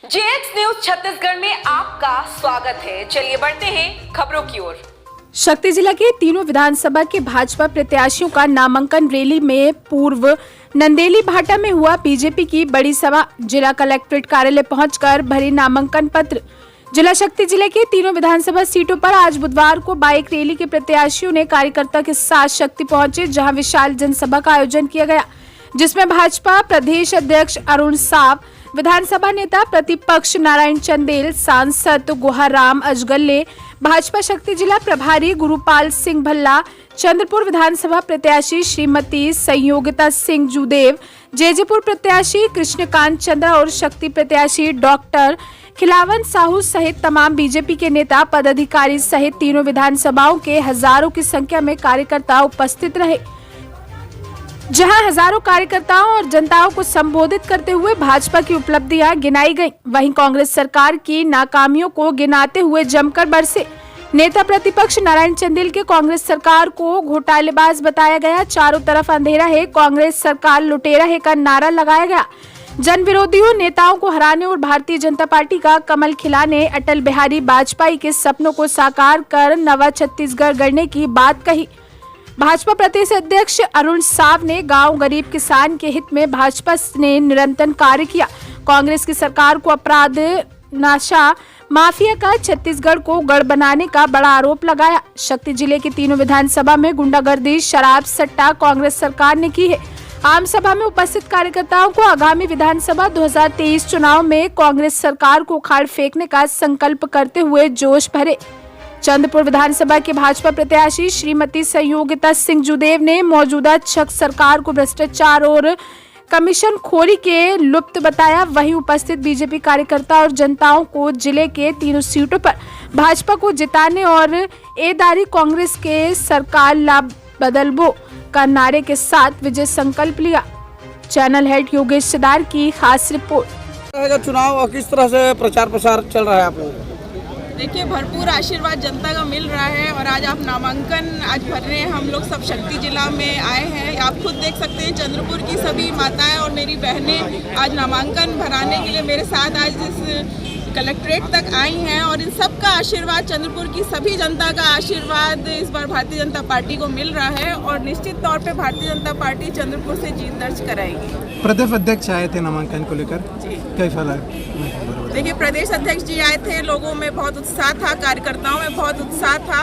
JX news Chhattisgarh में आपका स्वागत है। चलिए बढ़ते हैं खबरों की ओर। शक्ति जिला के तीनों विधानसभा के भाजपा प्रत्याशियों का नामांकन रैली में पूर्व नंदेली भाटा में हुआ। बीजेपी की बड़ी सभा। जिला कलेक्ट्रेट कार्यालय पहुंचकर भरी नामांकन पत्र। जिला शक्ति जिले के तीनों विधानसभा सीटों पर आज बुधवार को बाइक रैली के प्रत्याशियों ने कार्यकर्ता के साथ शक्ति पहुंचे, जहां विशाल जनसभा का आयोजन किया गया, जिसमें भाजपा प्रदेश अध्यक्ष अरुण साव, विधानसभा नेता प्रतिपक्ष नारायण चंदेल, सांसद गुहाराम अजगल्ले, भाजपा शक्ति जिला प्रभारी गुरुपाल सिंह भल्ला, चंद्रपुर विधानसभा प्रत्याशी श्रीमती संयोगिता सिंह जूदेव, जैजेपुर प्रत्याशी कृष्णकांत चंद्रा और शक्ति प्रत्याशी डॉक्टर खिलावन साहू सहित तमाम बीजेपी के नेता पदाधिकारी सहित तीनों विधानसभाओं के हजारों की संख्या में कार्यकर्ता उपस्थित रहे, जहां हजारों कार्यकर्ताओं और जनताओं को संबोधित करते हुए भाजपा की उपलब्धियां गिनाई गईं। वहीं कांग्रेस सरकार की नाकामियों को गिनाते हुए जमकर बरसे। नेता प्रतिपक्ष नारायण चंदेल के कांग्रेस सरकार को घोटालेबाज बताया गया। चारों तरफ अंधेरा है, कांग्रेस सरकार लुटेरा है का नारा लगाया गया। जन विरोधियों नेताओं को हराने और भारतीय जनता पार्टी का कमल खिलाने, अटल बिहारी वाजपेयी के सपनों को साकार कर नवा छत्तीसगढ़ गढ़ने की बात कही। भाजपा प्रदेश अध्यक्ष अरुण साव ने गांव गरीब किसान के हित में भाजपा ने निरंतर कार्य किया। कांग्रेस की सरकार को अपराध, नशा माफिया का छत्तीसगढ़ को गढ़ बनाने का बड़ा आरोप लगाया। शक्ति जिले के तीनों विधानसभा में गुंडागर्दी, शराब सट्टा कांग्रेस सरकार ने की है। आम सभा में उपस्थित कार्यकर्ताओं को आगामी विधानसभा 2023 चुनाव में कांग्रेस सरकार को उखाड़ फेंकने का संकल्प करते हुए जोश भरे। चंद्रपुर विधानसभा के भाजपा प्रत्याशी श्रीमती संयोगिता सिंह जूदेव ने मौजूदा छक सरकार को भ्रष्टाचार और कमीशन खोरी के लुप्त बताया। वहीं उपस्थित बीजेपी कार्यकर्ता और जनताओं को जिले के तीनों सीटों पर भाजपा को जिताने और एदारी कांग्रेस के सरकार लाभ बदलबो का नारे के साथ विजय संकल्प लिया। चैनल हेड योगेश सिदार की खास रिपोर्ट। चुनाव और किस तरह से प्रचार प्रसार चल रहा है आप लोगों? देखिए, भरपूर आशीर्वाद जनता का मिल रहा है और आज आप नामांकन आज भर रहे हैं। हम लोग सब शक्ति जिला में आए हैं। आप खुद देख सकते हैं, चंद्रपुर की सभी माताएं और मेरी बहनें आज नामांकन भराने के लिए मेरे साथ आज इस कलेक्ट्रेट तक आई हैं और इन सब का आशीर्वाद, चंद्रपुर की सभी जनता का आशीर्वाद इस बार भारतीय जनता पार्टी को मिल रहा है और निश्चित तौर पे भारतीय जनता पार्टी चंद्रपुर से जीत दर्ज कराएगी। प्रदेश अध्यक्ष आए थे नामांकन को लेकर, कैसा लगा? देखिए, प्रदेश अध्यक्ष जी आए थे, लोगों में बहुत उत्साह था, कार्यकर्ताओं में बहुत उत्साह था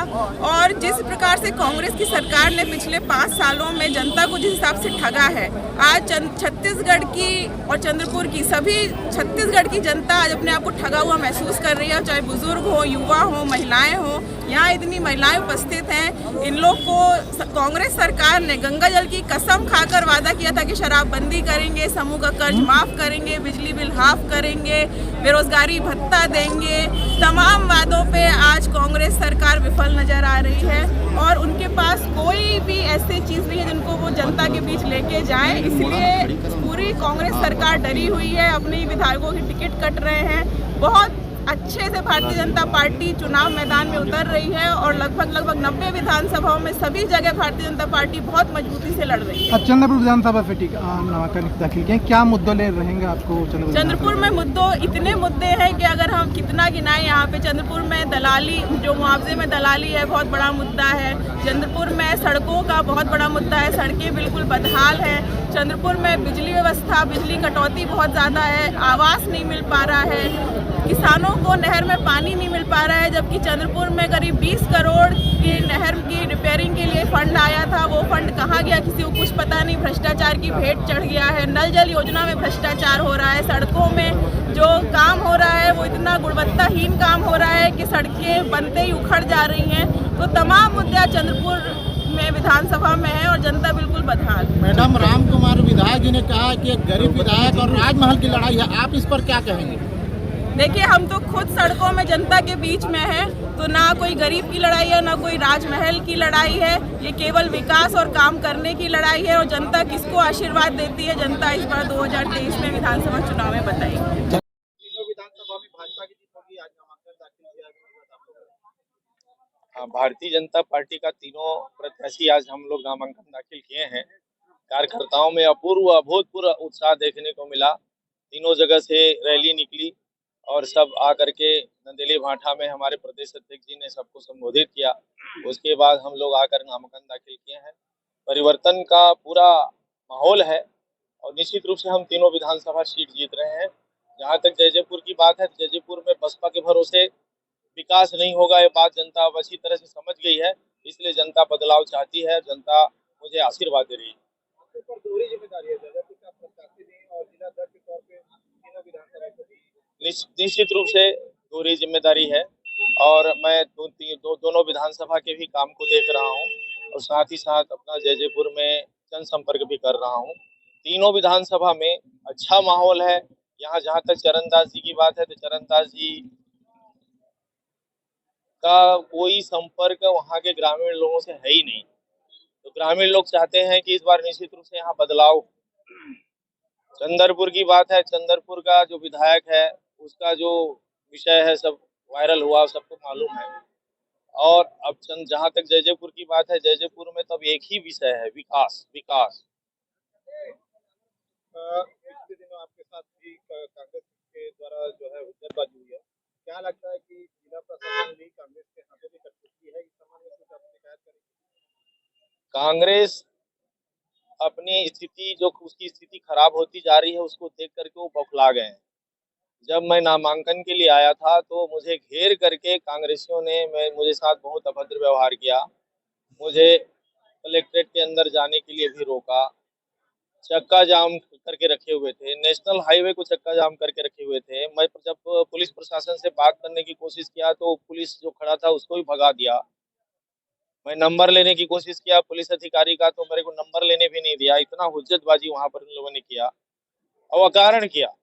और जिस प्रकार से कांग्रेस की सरकार ने पिछले 5 सालों में जनता को जिस हिसाब से ठगा है, आज छत्तीसगढ़ की और चंद्रपुर की सभी छत्तीसगढ़ की जनता आज अपने आप को ठगा हुआ महसूस कर रही है। चाहे बुजुर्ग हो, युवा हो, महिलाएं हो, यहाँ इतनी महिलाएं उपस्थित हैं। इन लोग को कांग्रेस सरकार ने गंगा जल की कसम खाकर वादा किया था कि शराबबंदी करेंगे, समूह का कर्ज माफ करेंगे, बिजली बिल हाफ करेंगे, बेरोजगारी भत्ता देंगे। तमाम वादों पे आज कांग्रेस सरकार विफल नजर आ रही है और उनके पास कोई भी ऐसी चीज नहीं है जिनको वो जनता के बीच लेके जाए। इसलिए पूरी कांग्रेस सरकार डरी हुई है, अपने विधायकों की टिकट कट रहे हैं। बहुत अच्छे से भारतीय जनता पार्टी चुनाव मैदान में उतर रही है और लगभग 90 विधानसभाओं में सभी जगह भारतीय जनता पार्टी बहुत मजबूती से लड़ रही है। चंद्रपुर विधानसभा से नामांकन दाखिल किए, क्या मुद्दों ले रहेंगे आपको? चंद्रपुर में मुद्दों इतने मुद्दे हैं कि अगर हम कितना गिनाएं, यहाँ पे चंद्रपुर में दलाली, जो मुआवजे में दलाली है, बहुत बड़ा मुद्दा है। चंद्रपुर में सड़कों का बहुत बड़ा मुद्दा है, सड़कें बिल्कुल बदहाल है। चंद्रपुर में बिजली व्यवस्था, बिजली कटौती बहुत ज़्यादा है, आवास नहीं मिल पा रहा है, किसानों को नहर में पानी नहीं मिल पा रहा है। जबकि चंद्रपुर में करीब 20 करोड़ की नहर की रिपेयरिंग के लिए फंड आया था, वो फंड कहाँ गया किसी को कुछ पता नहीं। भ्रष्टाचार की भेंट चढ़ गया है। नल जल योजना में भ्रष्टाचार हो रहा है। सड़कों में जो काम हो रहा है वो इतना गुणवत्ताहीन काम हो रहा है कि सड़कें बनते ही उखड़ जा रही हैं। तो तमाम मुद्दे चंद्रपुर में विधानसभा में है और जनता बिल्कुल बदहाल। मैडम, राम कुमार विधायक जी ने कहा कि एक गरीब विधायक और राजमहल की लड़ाई है, आप इस पर क्या कहेंगे? देखिए, हम तो खुद सड़कों में जनता के बीच में हैं, तो ना कोई गरीब की लड़ाई है, ना कोई राजमहल की लड़ाई है। ये केवल विकास और काम करने की लड़ाई है और जनता किसको आशीर्वाद देती है, जनता इस बार 2023 में विधानसभा चुनाव में बताएगी। भारतीय जनता पार्टी का तीनों प्रत्याशी आज हम लोग नामांकन दाखिल किए हैं। कार्यकर्ताओं में अभूतपूर्व उत्साह देखने को मिला। तीनों जगह से रैली निकली और सब आकर के नंदेली भाठा में हमारे प्रदेश अध्यक्ष जी ने सबको संबोधित किया। उसके बाद हम लोग आकर नामांकन दाखिल किए हैं। परिवर्तन का पूरा माहौल है और निश्चित रूप से हम तीनों विधानसभा सीट जीत रहे हैं। जहाँ तक जैजैपुर की बात है, जैजैपुर में बसपा के भरोसे विकास नहीं होगा, ये बात जनता अब अच्छी तरह से समझ गई है। इसलिए जनता बदलाव चाहती है, जनता मुझे आशीर्वाद दे रही है। निश्चित रूप से दोहरी जिम्मेदारी है और मैं दोनों विधानसभा के भी काम को देख रहा हूं और साथ ही साथ अपना जैजैपुर में जनसंपर्क भी कर रहा हूं। तीनों विधानसभा में अच्छा माहौल है। यहाँ जहाँ तक चरणदास जी की बात है तो चरणदास जी का कोई संपर्क वहाँ के ग्रामीण लोगों से है ही नहीं। तो ग्रामीण लोग चाहते हैं कि इस बार निश्चित रूप से यहाँ बदलाव। चंद्रपुर की बात है, चंद्रपुर का जो विधायक है उसका जो विषय है सब वायरल हुआ, सबको मालूम है। और अब जहाँ तक जैजैपुर की बात है, जैजैपुर में तो अब एक ही विषय है, विकास विकास। पिछले दिनों आपके साथ भी कांग्रेस के द्वारा जो है हुज्जतबाजी हुई है, क्या लगता है कि जिला प्रशासन भी कांग्रेस के हाथों में कर चुकी है? इस संबंध में कुछ आप शिकायत करेंगे? कांग्रेस अपनी स्थिति, जो उसकी स्थिति खराब होती जा रही है, उसको देख करके वो बौखला गए हैं। जब मैं नामांकन के लिए आया था तो मुझे घेर करके कांग्रेसियों ने मुझे साथ बहुत अभद्र व्यवहार किया। मुझे कलेक्ट्रेट के अंदर जाने के लिए भी रोका, चक्का जाम करके रखे हुए थे, नेशनल हाईवे को चक्का जाम करके रखे हुए थे। मैं जब पुलिस प्रशासन से बात करने की कोशिश किया तो पुलिस जो खड़ा था उसको भी भगा दिया। मैं नंबर लेने की कोशिश किया पुलिस अधिकारी का तो मेरे को नंबर लेने भी नहीं दिया। इतना हुज्जतबाजी वहां पर इन लोगों ने किया और अकारण किया।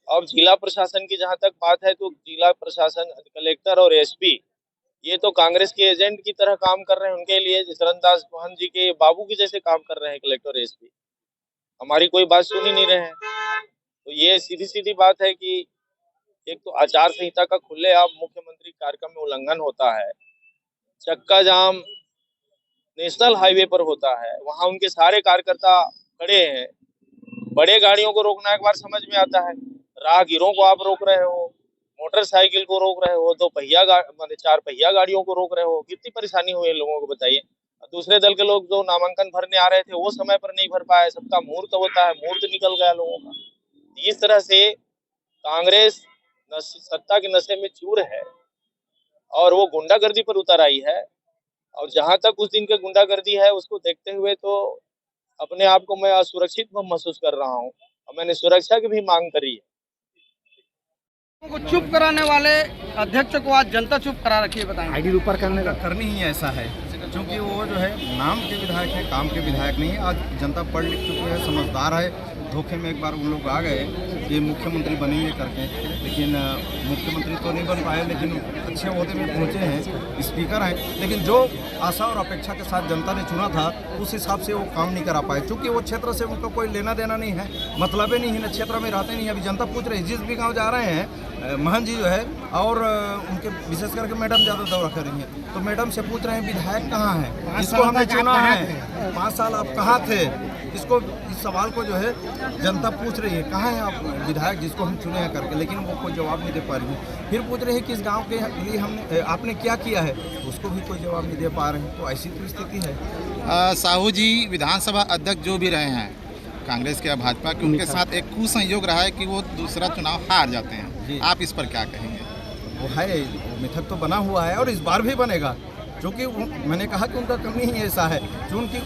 अब जिला प्रशासन की जहां तक बात है तो जिला प्रशासन, कलेक्टर और एसपी ये तो कांग्रेस के एजेंट की तरह काम कर रहे हैं। उनके लिए चरणदास मोहन जी के बाबू की जैसे काम कर रहे हैं कलेक्टर एसपी। हमारी कोई बात सुन ही नहीं रहे हैं। तो ये सीधी सीधी बात है कि एक तो आचार संहिता का खुलेआम मुख्यमंत्री कार्यक्रम में उल्लंघन होता है। चक्का जाम नेशनल हाईवे पर होता है, वहां उनके सारे कार्यकर्ता खड़े हैं। बड़े गाड़ियों को रोकना एक बार समझ में आता है, राहगीरों को आप रोक रहे हो, मोटरसाइकिल को रोक रहे हो, 2 पहिया मतलब 4 पहिया गाड़ियों को रोक रहे हो। कितनी परेशानी हुई है लोगों को बताइए। दूसरे दल के लोग जो नामांकन भरने आ रहे थे वो समय पर नहीं भर पाए। सबका मुहूर्त होता है, मुहूर्त निकल गया लोगों का। इस तरह से कांग्रेस सत्ता के नशे में चूर है और वो गुंडागर्दी पर उतर आई है। और जहां तक उस दिन की गुंडागर्दी है उसको देखते हुए तो अपने आप को मैं असुरक्षित महसूस कर रहा हूं और मैंने सुरक्षा की भी मांग करी है। को चुप कराने वाले अध्यक्ष को आज जनता चुप करा रखी है, बताएंगे? आईडी ऊपर करने का करनी ही ऐसा है क्योंकि वो जो है नाम के विधायक है, काम के विधायक नहीं है। आज जनता पढ़ लिख चुकी है, समझदार है। धोखे में एक बार उन लोग आ गए ये मुख्यमंत्री बनेंगे करके, लेकिन मुख्यमंत्री तो नहीं बन पाए, लेकिन अच्छे ओहदे में पहुंचे हैं, स्पीकर हैं। लेकिन जो आशा और अपेक्षा के साथ जनता ने चुना था उस हिसाब से वो काम नहीं करा पाए, क्योंकि वो क्षेत्र से उनका कोई लेना देना नहीं है, मतलब ही नहीं है, क्षेत्र में रहते नहीं है। अभी जनता पूछ रही है, जिस भी गाँव जा रहे हैं महन जी जो है और उनके विशेष करके मैडम ज़्यादा दौरा कर रही हैं, तो मैडम से पूछ रहे हैं विधायक कहाँ है, इसको हमने चुना है, 5 साल आप कहाँ थे। इसको इस सवाल को जो है जनता पूछ रही है, कहाँ है आप विधायक जिसको हम चुने हैं करके, लेकिन वो कोई जवाब नहीं दे पा रही है। फिर पूछ रहे हैं कि इस गांव के लिए हमने आपने क्या किया है, उसको भी कोई जवाब नहीं दे पा रहे हैं। तो ऐसी तो स्थिति है। साहू जी विधानसभा अध्यक्ष जो भी रहे हैं कांग्रेस के या भाजपा के, उनके साथ एक कुसंयोग रहा है कि वो दूसरा चुनाव हार जाते हैं। आप इस पर क्या कहेंगे? वो है, मिथक तो बना हुआ है और इस बार भी बनेगा, क्योंकि मैंने कहा कि उनका कमी ही ऐसा है कि उनकी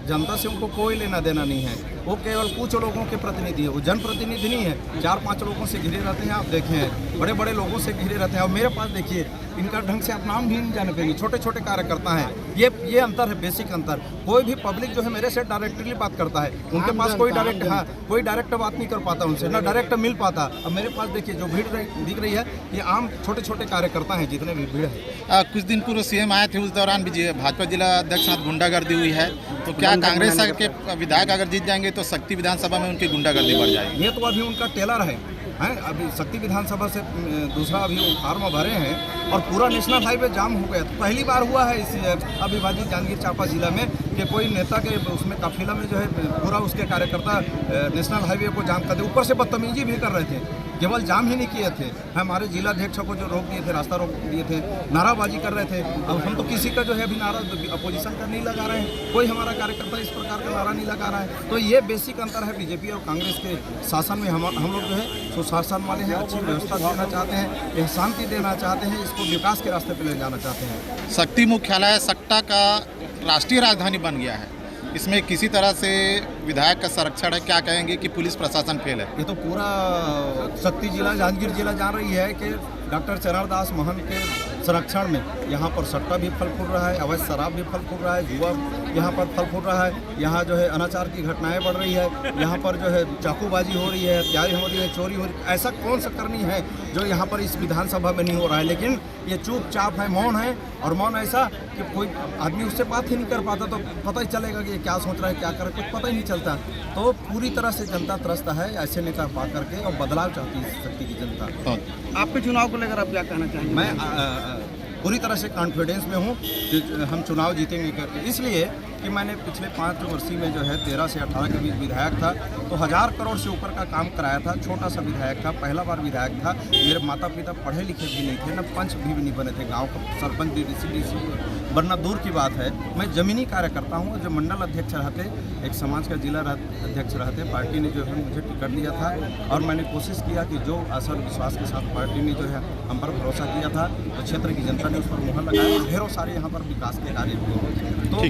जनता से उनको कोई लेना देना नहीं है। वो केवल कुछ लोगों के प्रतिनिधि है, वो जनप्रतिनिधि नहीं है। 4-5 लोगों से घिरे रहते हैं, आप देखें बड़े बड़े लोगों से घिरे रहते हैं। और मेरे पास देखिए इनका ढंग से आप नाम भी नहीं जाने पाएंगे, छोटे छोटे कार्यकर्ता हैं। ये अंतर है, बेसिक अंतर। कोई भी पब्लिक जो है मेरे से डायरेक्टली बात करता है, उनके पास कोई डायरेक्ट बात नहीं कर पाता उनसे, ना डायरेक्ट मिल पाता। अब मेरे पास देखिए जो भीड़ दिख रही है ये आम छोटे छोटे कार्यकर्ता हैं, जितने भी भीड़ है। कुछ दिन पूर्व सीएम आए थे, उस दौरान भी भाजपा जिला अध्यक्ष साथ गुंडागर्दी हुई है, तो क्या कांग्रेस के विधायक अगर जीत जाएंगे तो शक्ति विधानसभा में उनकी गुंडागर्दी बढ़ जाएगी? ये तो अभी उनका टेलर है। अभी शक्ति विधानसभा से दूसरा अभी फॉर्म भरे हैं और पूरा नेशनल हाईवे जाम हो गया। तो पहली बार हुआ है इस अविभाजित जांजगीर चांपा जिला में कि कोई नेता के उसमें काफिला में जो है पूरा उसके कार्यकर्ता नेशनल हाईवे को जाम कर दे, ऊपर से बदतमीजी भी कर रहे थे। केवल जाम ही नहीं किए थे, हमारे जिलाध्यक्ष को जो रोक दिए थे, रास्ता रोक दिए थे, नाराबाजी कर रहे थे। अब हम तो किसी का जो है अभी नारा अपोजिशन का नहीं लगा रहे हैं, कोई हमारा कार्यकर्ता इस प्रकार का नारा नहीं लगा रहा है। तो ये बेसिक अंतर है बीजेपी और कांग्रेस के शासन में। हम लोग जो है सुशासन वाले हैं, अच्छी व्यवस्था देना चाहते हैं, शांति देना चाहते हैं, इसको विकास के रास्ते पर ले जाना चाहते हैं। शक्ति मुख्यालय सट्टा का राष्ट्रीय राजधानी बन गया है, इसमें किसी तरह से विधायक का संरक्षण है, क्या कहेंगे कि पुलिस प्रशासन फेल है? ये तो पूरा शक्ति जिला जांजगीर जिला जान रही है कि डॉक्टर चरणदास महंत के संरक्षण में यहाँ पर सट्टा भी फल फूल रहा है, अवैध शराब भी फल फूल रहा है, जुआ यहाँ पर फल फूल रहा है, यहाँ जो है अनाचार की घटनाएं बढ़ रही है, यहाँ पर जो है चाकूबाजी हो रही है, हत्याएं हो रही है, चोरी हो रही है। ऐसा कौन सा करनी है जो यहाँ पर इस विधानसभा में नहीं हो रहा है? लेकिन ये चुपचाप है, मौन है, और मौन ऐसा कि कोई आदमी उससे बात ही नहीं कर पाता, तो पता ही चलेगा कि ये क्या सोच रहा है, क्या कर रहा है, कुछ पता ही नहीं चलता। तो पूरी तरह से जनता त्रस्त है ऐसे नेता पा करके, और बदलाव चाहती है शक्ति की जनता। आपके चुनाव को लेकर आप क्या कहना चाहेंगे? मैं पूरी तरह से कॉन्फिडेंस में हूँ कि हम चुनाव जीतेंगे करके, इसलिए कि मैंने पिछले 5 वर्षीय में जो है 13 से 18 के बीच विधायक था, तो 1000 करोड़ से ऊपर का काम कराया था। छोटा सा विधायक था, पहला बार विधायक था। मेरे माता पिता पढ़े लिखे भी नहीं थे, न पंच भी नहीं बने थे, गांव का सरपंच डीसी बनना दूर की बात है। मैं जमीनी कार्यकर्ता हूँ। जो मंडल अध्यक्ष रहते, एक समाज का जिला अध्यक्ष रहते, पार्टी ने जो है मुझे टिकट दिया था, और मैंने कोशिश किया कि जो आशा विश्वास के साथ पार्टी ने जो है हम पर भरोसा किया था, तो क्षेत्र की जनता ने उस पर मुहर लगाया, और ढेरों सारे यहाँ पर विकास के कार्य हुए। तो